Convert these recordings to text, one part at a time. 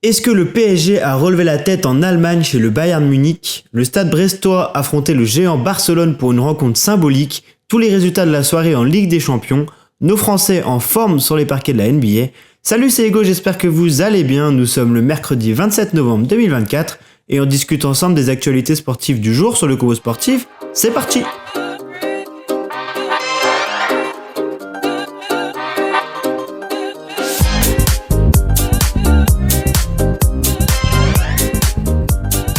Est-ce que le PSG a relevé la tête en Allemagne chez le Bayern Munich? Le Stade brestois affrontait le géant Barcelone pour une rencontre symbolique. Tous les résultats de la soirée en Ligue des Champions. Nos Français en forme sur les parquets de la NBA. Salut, c'est Ego, j'espère que vous allez bien. Nous sommes le mercredi 27 novembre 2024 et on discute ensemble des actualités sportives du jour sur le Combo Sportif. C'est parti!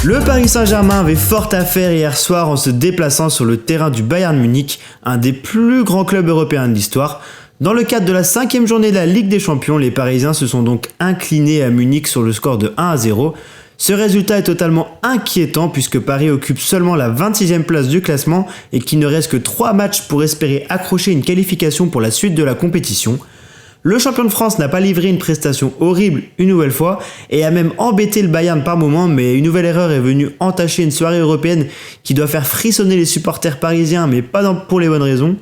Le Paris Saint-Germain avait fort à faire hier soir en se déplaçant sur le terrain du Bayern Munich, un des plus grands clubs européens de l'histoire. Dans le cadre de la 5e journée de la Ligue des Champions, les Parisiens se sont donc inclinés à Munich sur le score de 1-0. Ce résultat est totalement inquiétant puisque Paris occupe seulement la 26e place du classement et qu'il ne reste que 3 matchs pour espérer accrocher une qualification pour la suite de la compétition. Le champion de France n'a pas livré une prestation horrible une nouvelle fois et a même embêté le Bayern par moments, mais une nouvelle erreur est venue entacher une soirée européenne qui doit faire frissonner les supporters parisiens, mais pas pour les bonnes raisons.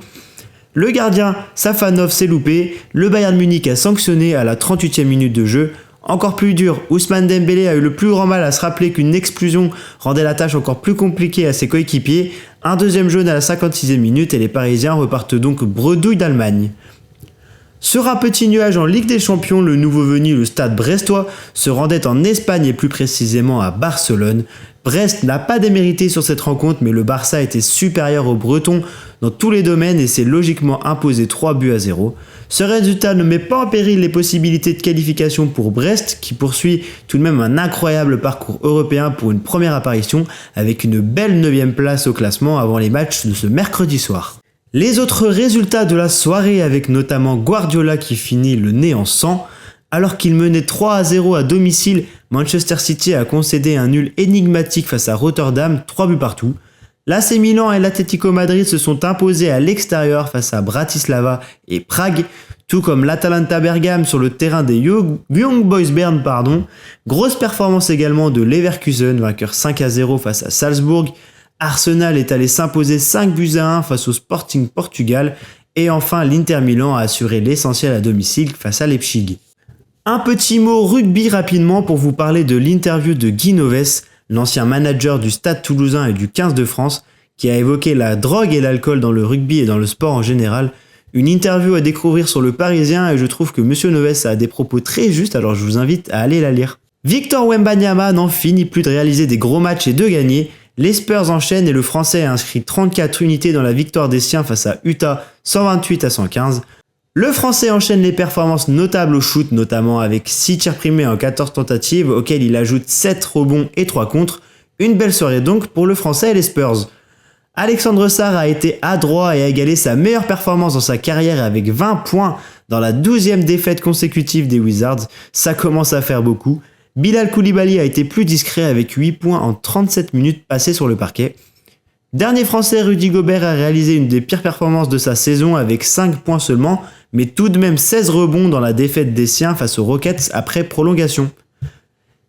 Le gardien Safanov s'est loupé, le Bayern Munich a sanctionné à la 38e minute de jeu. Encore plus dur, Ousmane Dembélé a eu le plus grand mal à se rappeler qu'une explosion rendait la tâche encore plus compliquée à ses coéquipiers. Un deuxième jaune à la 56e minute et les Parisiens repartent donc bredouille d'Allemagne. Sur un petit nuage en Ligue des Champions, le nouveau venu, le Stade brestois, se rendait en Espagne et plus précisément à Barcelone. Brest n'a pas démérité sur cette rencontre, mais le Barça était supérieur aux Bretons dans tous les domaines et s'est logiquement imposé 3-0. Ce résultat ne met pas en péril les possibilités de qualification pour Brest, qui poursuit tout de même un incroyable parcours européen pour une première apparition, avec une belle 9e place au classement avant les matchs de ce mercredi soir. Les autres résultats de la soirée avec notamment Guardiola qui finit le nez en sang. Alors qu'il menait 3-0 à domicile, Manchester City a concédé un nul énigmatique face à Rotterdam, 3 buts partout. L'AC Milan et l'Atlético Madrid se sont imposés à l'extérieur face à Bratislava et Prague, tout comme l'Atalanta Bergame sur le terrain des Young Boys Bern. Grosse performance également de Leverkusen, vainqueur 5-0 face à Salzbourg. Arsenal est allé s'imposer 5-1 face au Sporting Portugal et enfin l'Inter Milan a assuré l'essentiel à domicile face à Leipzig. Un petit mot rugby rapidement pour vous parler de l'interview de Guy Novès, l'ancien manager du Stade Toulousain et du 15 de France, qui a évoqué la drogue et l'alcool dans le rugby et dans le sport en général. Une interview à découvrir sur Le Parisien et je trouve que Monsieur Novès a des propos très justes, alors je vous invite à aller la lire. Victor Wembanyama n'en finit plus de réaliser des gros matchs et de gagner. Les Spurs enchaînent et le Français a inscrit 34 unités dans la victoire des siens face à Utah, 128-115. Le Français enchaîne les performances notables au shoot, notamment avec 6 tirs primés en 14 tentatives, auxquels il ajoute 7 rebonds et 3 contres. Une belle soirée donc pour le Français et les Spurs. Alexandre Sarr a été adroit et a égalé sa meilleure performance dans sa carrière avec 20 points dans la 12e défaite consécutive des Wizards. Ça commence à faire beaucoup. Bilal Koulibaly a été plus discret avec 8 points en 37 minutes passées sur le parquet. Dernier français, Rudy Gobert a réalisé une des pires performances de sa saison avec 5 points seulement, mais tout de même 16 rebonds dans la défaite des siens face aux Rockets après prolongation.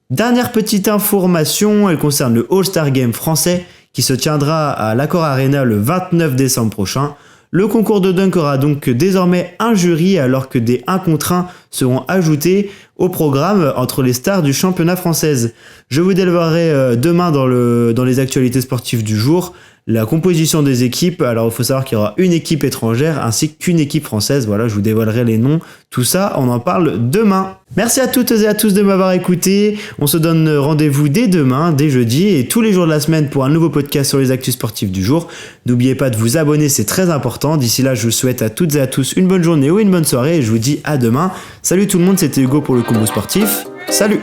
Dernière petite information, elle concerne le All-Star Game français qui se tiendra à l'Accor Arena le 29 décembre prochain. Le concours de dunk aura donc désormais un jury alors que des 1 contre 1 seront ajoutés au programme entre les stars du championnat française. Je vous dévoilerai demain dans les actualités sportives du jour la composition des équipes. Alors il faut savoir qu'il y aura une équipe étrangère ainsi qu'une équipe française. Voilà, je vous dévoilerai les noms. Tout ça, on en parle demain. Merci à toutes et à tous de m'avoir écouté. On se donne rendez-vous dès demain, dès jeudi et tous les jours de la semaine pour un nouveau podcast sur les actus sportifs du jour. N'oubliez pas de vous abonner, c'est très important. D'ici là, je vous souhaite à toutes et à tous une bonne journée ou une bonne soirée et je vous dis à demain. Salut tout le monde, c'était Hugo pour le Combo Sportif. Salut!